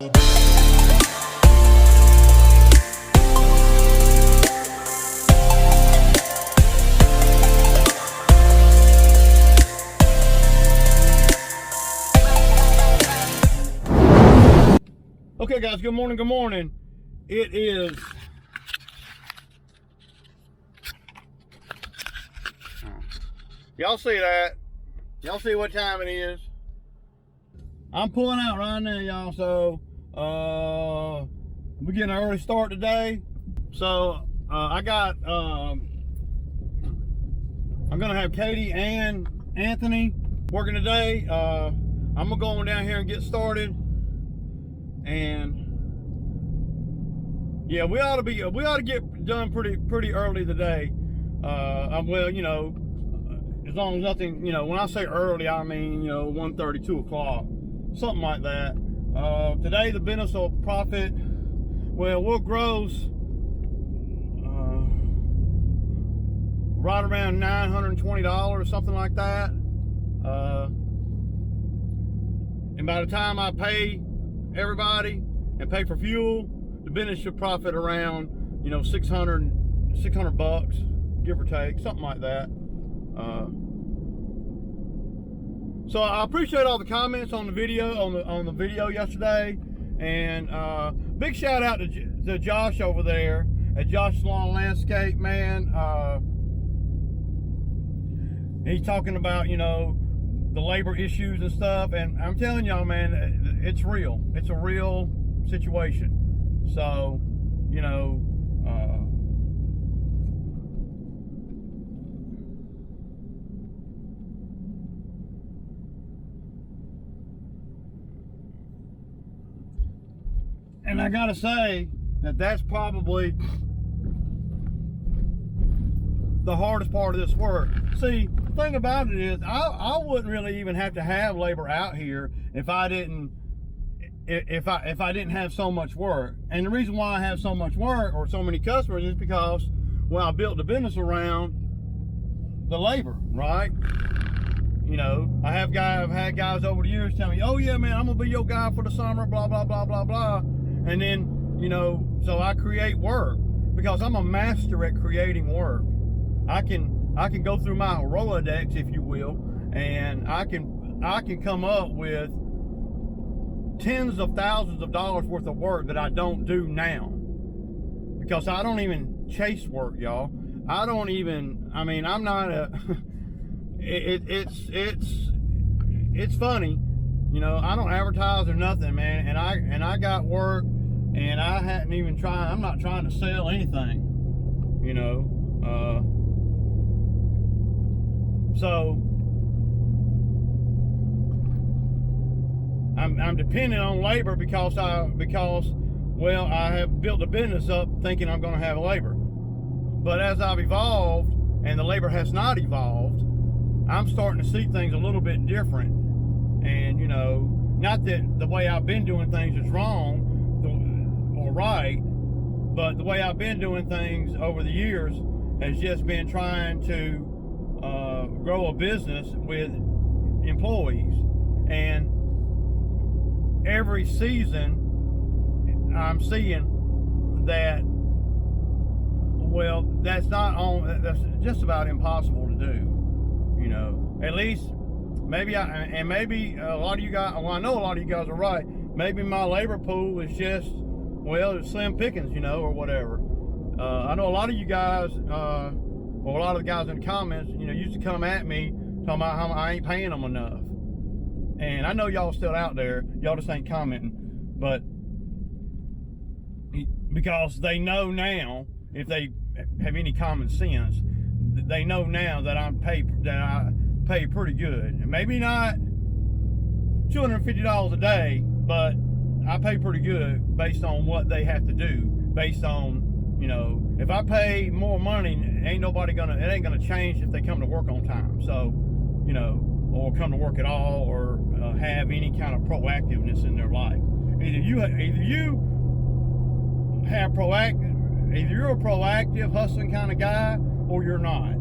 Okay guys, good morning, good morning. It is y'all see that? Y'all see what time it is? I'm pulling out right now, y'all, so we're getting an early start today. So I got I'm gonna have Katie and Anthony working today. I'm gonna go on down here and get started. And yeah, we ought to get done pretty early today. Well, you know, as long as nothing, you know, when I say early, I mean, you know, 1:30, 2 o'clock, something like that. Today the business will profit, well, we'll gross right around $920, something like that. And by the time I pay everybody and pay for fuel, the business should profit around, you know, 600 bucks, give or take, something like that. So I appreciate all the comments on the video, on the video yesterday, and big shout out to Josh over there at Josh's Lawn Landscape, man. He's talking about, you know, the labor issues and stuff, and I'm telling y'all, man, it's real. It's a real situation. So, you know, and I gotta say that that's probably the hardest part of this work. See, the thing about it is, I wouldn't really even have to have labor out here if I didn't have so much work. And the reason why I have so much work or so many customers is because, well, I built the business around the labor, right? You know, I've had guys over the years tell me, oh yeah, man, I'm gonna be your guy for the summer, blah, blah, blah, blah, blah. And then, you know, so I create work because I'm a master at creating work. I can go through my Rolodex, if you will, and I can come up with tens of thousands of dollars worth of work that I don't do now, because I don't even chase work, y'all. I don't even, I mean, I'm not a it's funny, you know, I don't advertise or nothing, man, and I got work, and I hadn't even tried. I'm not trying to sell anything, you know. So I'm dependent on labor because well, I have built a business up thinking I'm going to have labor. But as I've evolved and the labor has not evolved, I'm starting to see things a little bit different. And, you know, not that the way I've been doing things is wrong or right, but the way I've been doing things over the years has just been trying to grow a business with employees. And every season I'm seeing that, well, that's just about impossible to do, you know. At least maybe maybe a lot of you guys, well, I know a lot of you guys are right, maybe my labor pool is just, well, it's slim pickings, you know, or whatever. I know a lot of you guys, or a lot of the guys in the comments, you know, used to come at me talking about how I ain't paying them enough. And I know y'all still out there, y'all just ain't commenting, but because they know now, if they have any common sense, they know now that I pay pretty good. And maybe not $250 a day, but I pay pretty good based on what they have to do, based on, you know, if I pay more money, it ain't gonna change if they come to work on time. So, you know, or come to work at all, or have any kind of proactiveness in their life. Either you're a proactive, hustling kind of guy, or you're not.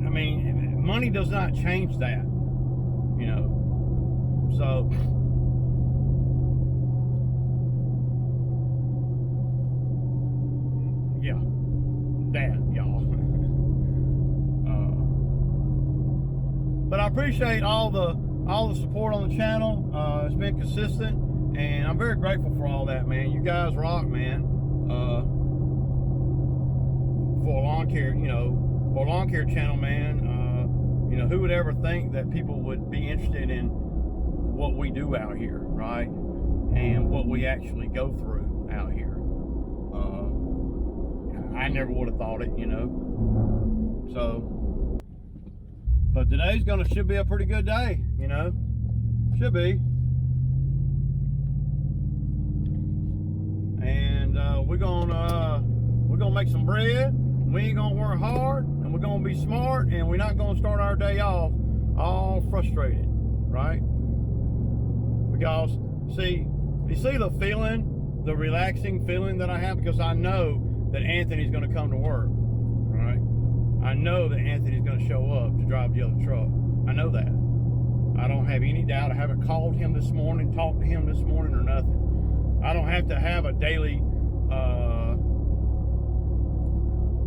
I mean, money does not change that, you know. So appreciate all the support on the channel. It's been consistent, and I'm very grateful for all that, man. You guys rock, man. For a lawn care, for a lawn care channel, man. Who would ever think that people would be interested in what we do out here, right? And what we actually go through out here. I never would have thought it, So, but today's should be a pretty good day, should be. And we're gonna make some bread. We ain't gonna work hard, and we're gonna be smart, and we're not gonna start our day off all frustrated, right? Because see the feeling, the relaxing feeling that I have, because I know that Anthony's gonna come to work, right? I know that Anthony's gonna show up to drive the other truck. I know that. I don't have any doubt. I haven't called him this morning, talked to him this morning, or nothing. I don't have to have a daily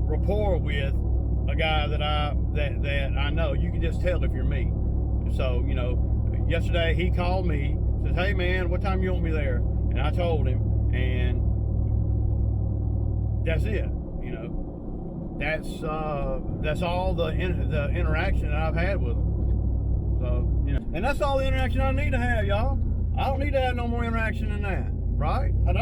rapport with a guy that I know. You can just tell if you're me. So, yesterday he called me, says, "Hey man, what time you want me there?" And I told him, and that's it. That's all the interaction that I've had with him. So, and that's all the interaction I need to have, y'all. I don't need to have no more interaction than that, right? I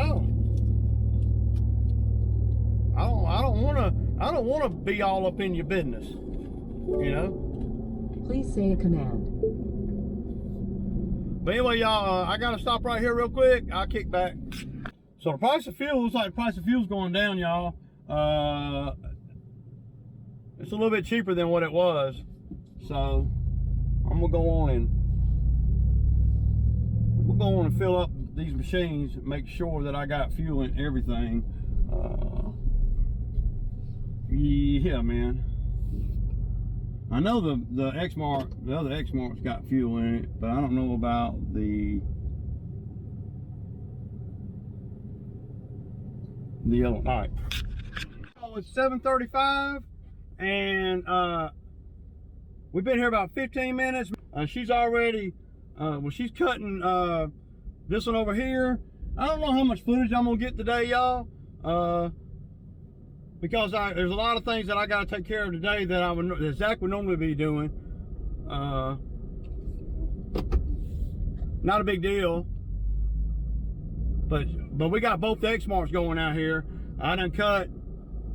don't want to be all up in your business, Please say a command. But anyway, y'all, I gotta stop right here real quick. I'll kick back. So the price of fuel, looks like the price of fuel's going down, y'all. It's a little bit cheaper than what it was. So I'm gonna go on and fill up these machines, make sure that I got fuel in everything. Yeah, man. I know the other X-Mark's got fuel in it, but I don't know about the other one. All right. So it's 7:35, and we've been here about 15 minutes. She's already, she's cutting this one over here. I don't know how much footage I'm gonna get today, y'all. Because there's a lot of things that I got to take care of today that Zach would normally be doing. Not a big deal, but we got both the X-Marks going out here. I done cut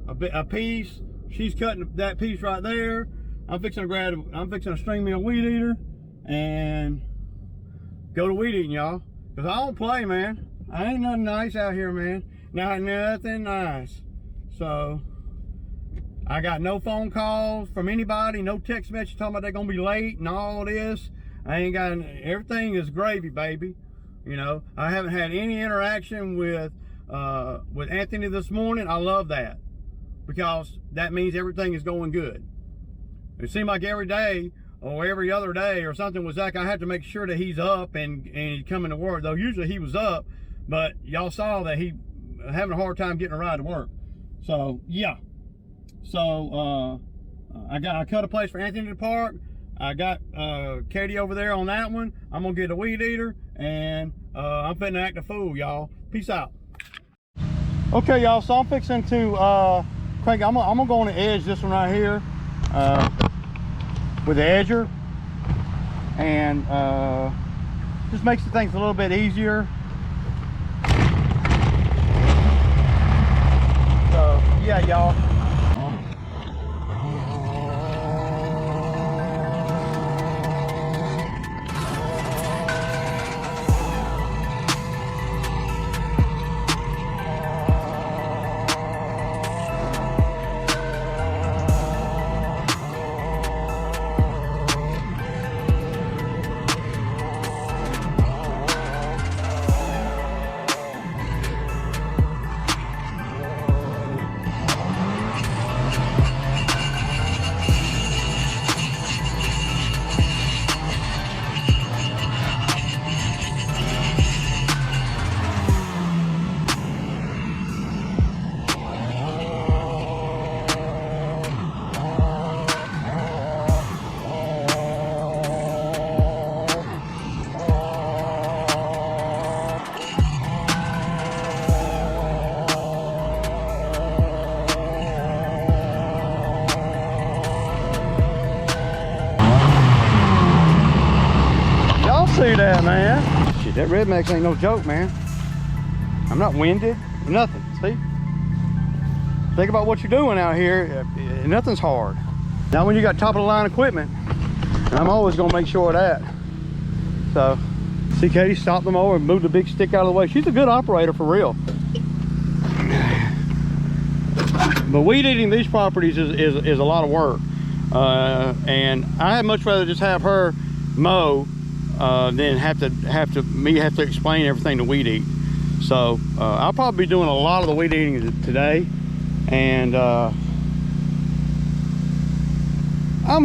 a piece. She's cutting that piece right there. I'm fixing to string me a weed eater and go to weed eating, y'all. Cause I don't play, man. I ain't nothing nice out here, man. Not nothing nice. So I got no phone calls from anybody, no text message talking about they're gonna be late and all this. I ain't got, everything is gravy, baby. I haven't had any interaction with Anthony this morning. I love that, because that means everything is going good. It seemed like every day or every other day or something was like I had to make sure that he's up and he's coming to work. Though usually he was up, but y'all saw that he having a hard time getting a ride to work. So yeah, so I cut a place for Anthony to park. I got Katie over there on that one. I'm gonna get a weed eater, and I'm finna act a fool, y'all. Peace out. Okay, y'all. So I'm fixing to crank. I'm gonna go on the edge this one right here with the edger, and just makes the things a little bit easier. So yeah, y'all. see that, man. Shit, that Redmax ain't no joke, man. I'm not winded, nothing, see? Think about what you're doing out here, nothing's hard. Now when you got top of the line equipment, I'm always gonna make sure of that. So, see Katie stopped them over and moved the big stick out of the way. She's a good operator for real. But weed eating these properties is a lot of work. And I'd much rather just have her mow than have to explain everything to weed eat. So I'll probably be doing a lot of the weed eating today, and I'm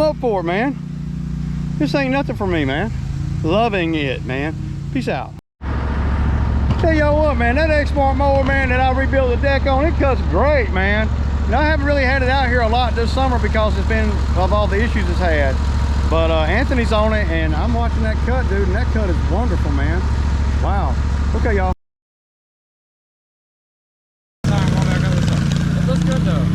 up for it, man. This ain't nothing for me, man. Loving it, man. Peace out. Tell y'all what, man, that X-Smart mower, man, that I rebuilt the deck on, it cuts great, man. Now, I haven't really had it out here a lot this summer because it's been of all the issues it's had. But Anthony's on it, and I'm watching that cut, dude, and that cut is wonderful, man. Wow. Okay, y'all. It looks good, though.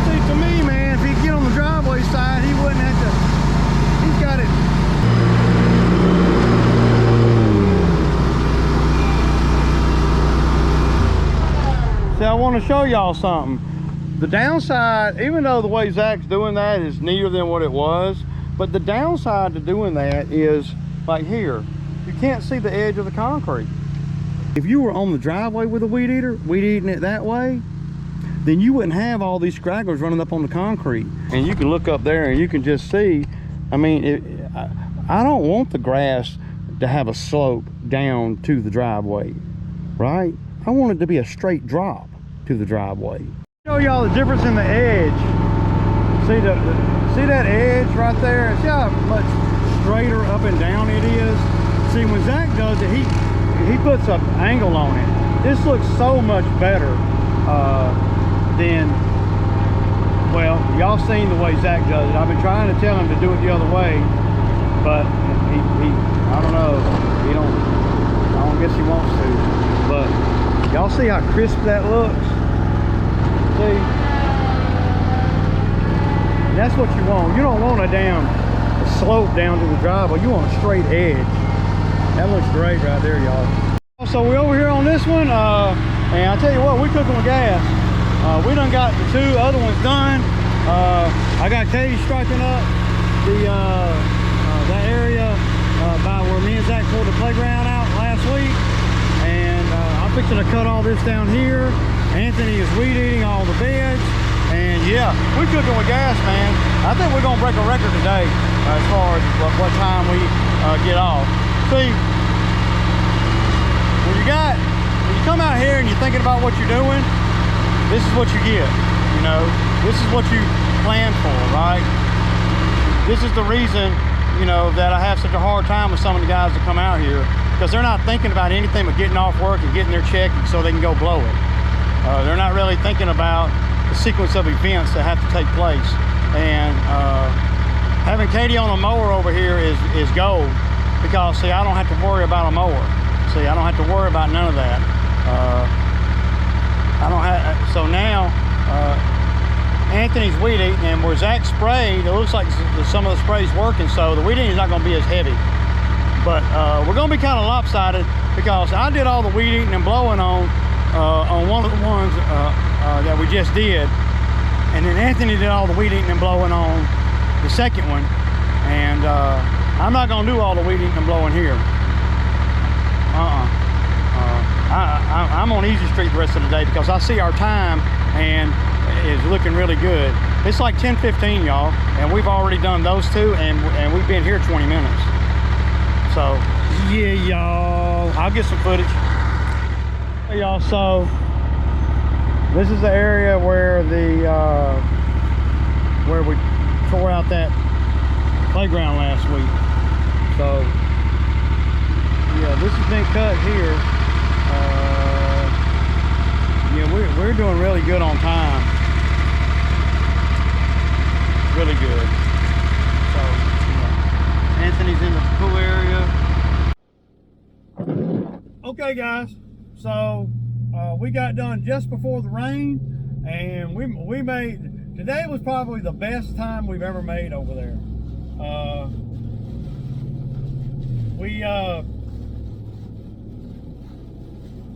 See, to me, man, if he get on the driveway side, he wouldn't have to. He's got it. See, I want to show y'all something. The downside, even though the way Zach's doing that is neater than what it was, but the downside to doing that is like here, you can't see the edge of the concrete. If you were on the driveway with a weed eater, weed eating it that way, then you wouldn't have all these stragglers running up on the concrete. And you can look up there and you can just see, I mean, I don't want the grass to have a slope down to the driveway, right? I want it to be a straight drop to the driveway. Show y'all the difference in the edge. See that edge right there? See how much straighter up and down it is? See, when Zach does it, he puts an angle on it. This looks so much better than, well, y'all seen the way Zach does it. I've been trying to tell him to do it the other way, but he I don't know. I don't guess he wants to, but y'all see how crisp that looks? See? And that's what you want. You don't want a slope down to the driveway. You want a straight edge. That looks great right there, y'all. So we're over here on this one, and I tell you what, we cooking with gas. We done got the two other ones done. I got Katie striking up that area by where me and Zach pulled the playground out last week. And I'm fixing to cut all this down here. Anthony is weed eating all the beds. And yeah, we're cooking with gas, man. I think we're gonna break a record today as far as what time we get off. See, when you come out here and you're thinking about what you're doing, this is what you get, you know. This is what you plan for, right? This is the reason, you know, that I have such a hard time with some of the guys that come out here, because they're not thinking about anything but getting off work and getting their check so they can go blow it. They're not really thinking about the sequence of events that have to take place. And having Katie on a mower over here is gold, because see, I don't have to worry about a mower. See, I don't have to worry about none of that. So now Anthony's weed eating, and where Zach sprayed, it looks like some of the spray's working, so the weed eating is not going to be as heavy. But we're going to be kind of lopsided, because I did all the weed eating and blowing on one of the ones that we just did, and then Anthony did all the weed eating and blowing on the second one. And I'm not going to do all the weed eating and blowing here. I'm on Easy Street the rest of the day, because I see our time and is looking really good. It's like 10:15, y'all, and we've already done those two, and we've been here 20 minutes. So yeah, y'all, I'll get some footage. Hey y'all, so this is the area where where we tore out that playground last week. So yeah, this has been cut here. Yeah, we're doing really good on time. Really good. So yeah. Anthony's in the pool area. Okay guys, so we got done just before the rain, and we made, today was probably the best time we've ever made over there.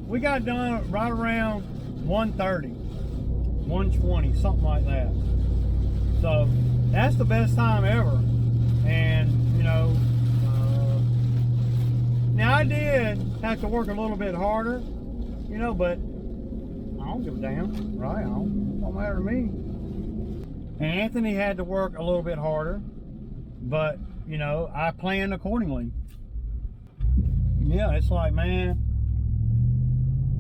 we got done right around 1:30, 1:20, something like that. So that's the best time ever. And you know, now I did have to work a little bit harder, you know, but I don't give a damn, right? Don't matter to me. And Anthony had to work a little bit harder, but you know, I planned accordingly. Yeah, it's like, man,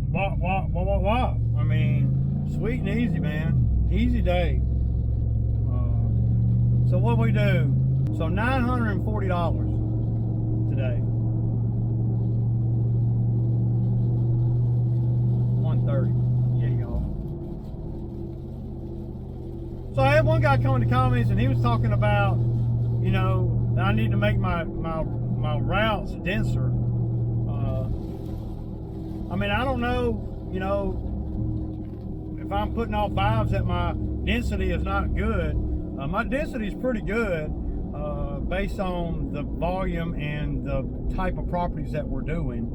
what? I mean, sweet and easy, man. Easy day. So what we do? So $940 today. 130. Yeah, y'all. So I had one guy come in the comments and he was talking about, you know, that I need to make my routes denser. I mean, I don't know, you know, if I'm putting off vibes that my density is not good. My density is pretty good based on the volume and the type of properties that we're doing.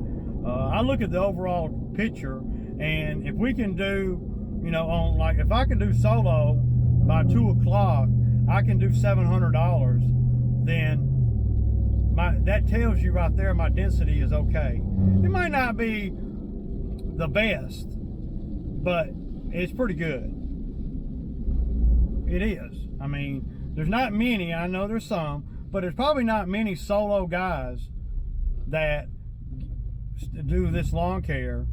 I look at the overall picture, and if we can do, you know, on like, if I can do solo by 2 o'clock, I can do $700, then that tells you right there my density is okay. It might not be the best, but it's pretty good. It is. I mean, there's not many, I know there's some, but there's probably not many solo guys that do this lawn care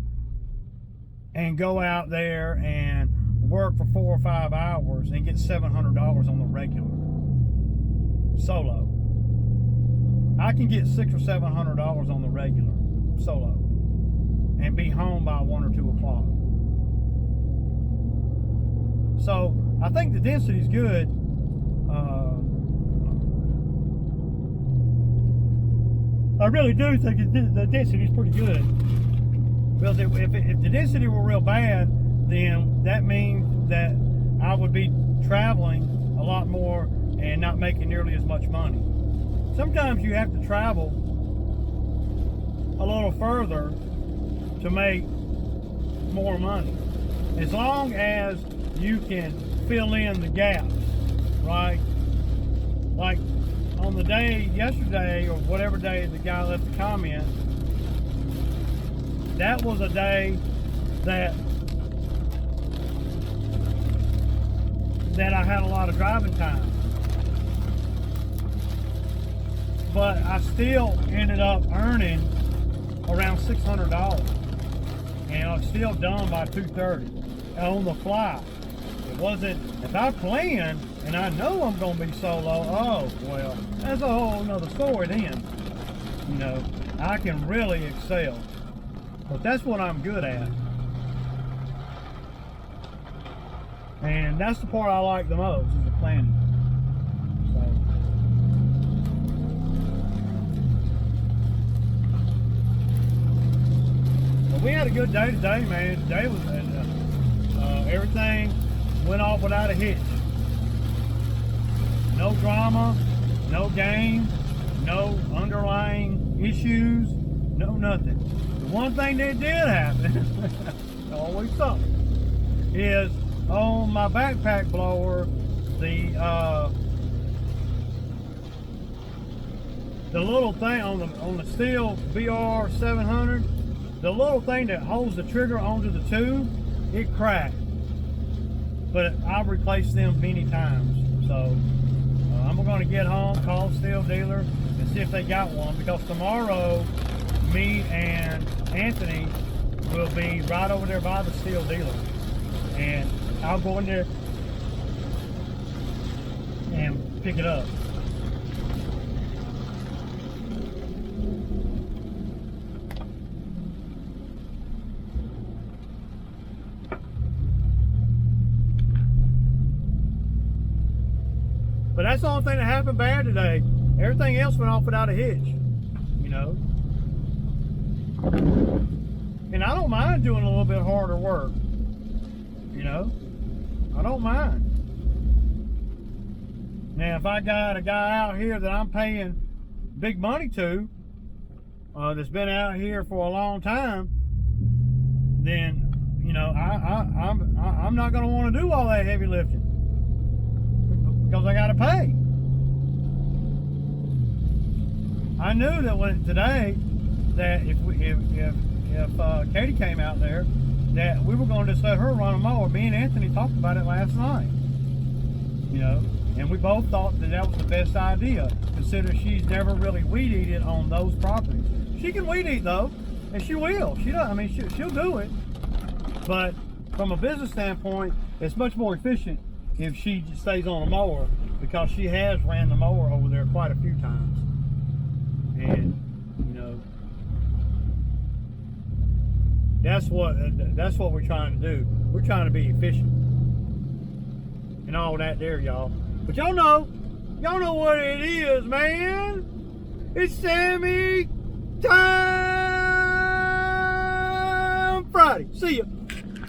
and go out there and work for 4 or 5 hours and get $700 on the regular. Solo. I can get $600 or $700 on the regular solo and be home by 1 or 2 o'clock. So I think the density is good. I really do think the density is pretty good. Because if the density were real bad, then that means that I would be traveling a lot more and not making nearly as much money. Sometimes you have to travel a little further to make more money. As long as you can fill in the gaps, right? Like on the day yesterday or whatever day the guy left the comment, that was a day that I had a lot of driving time. But I still ended up earning around $600. And I was still done by 2:30 on the fly. It wasn't, if I plan and I know I'm going to be solo, oh, well, that's a whole nother story then. You know, I can really excel. But that's what I'm good at. And that's the part I like the most, is the planning. So we had a good day today, man. Today was everything went off without a hitch. No drama, no game, no underlying issues, no nothing. The one thing that did happen, always something, is on my backpack blower, the little thing on the steel BR 700, the little thing that holds the trigger onto the tube, it cracked. But I've replaced them many times. So I'm going to get home, call the steel dealer, and see if they got one. Because tomorrow, me and Anthony will be right over there by the steel dealer. And I'll go in there and pick it up. But that's the only thing that happened bad today. Everything else went off without a hitch, you know. And I don't mind doing a little bit harder work, you know. I don't mind. Now, if I got a guy out here that I'm paying big money to, that's been out here for a long time, then I'm not going to want to do all that heavy lifting because I got to pay. I knew that today that if Katie came out there, that we were going to just let her run a mower. Me and Anthony talked about it last night, and we both thought that was the best idea, considering she's never really weed eated on those properties. She can weed eat though, and she will. She'll do it. But from a business standpoint, it's much more efficient if she just stays on a mower, because she has ran the mower over there quite a few times. And that's what we're trying to do. We're trying to be efficient and all that there, y'all. But y'all know what it is, man. It's Sammy Time Friday. See ya.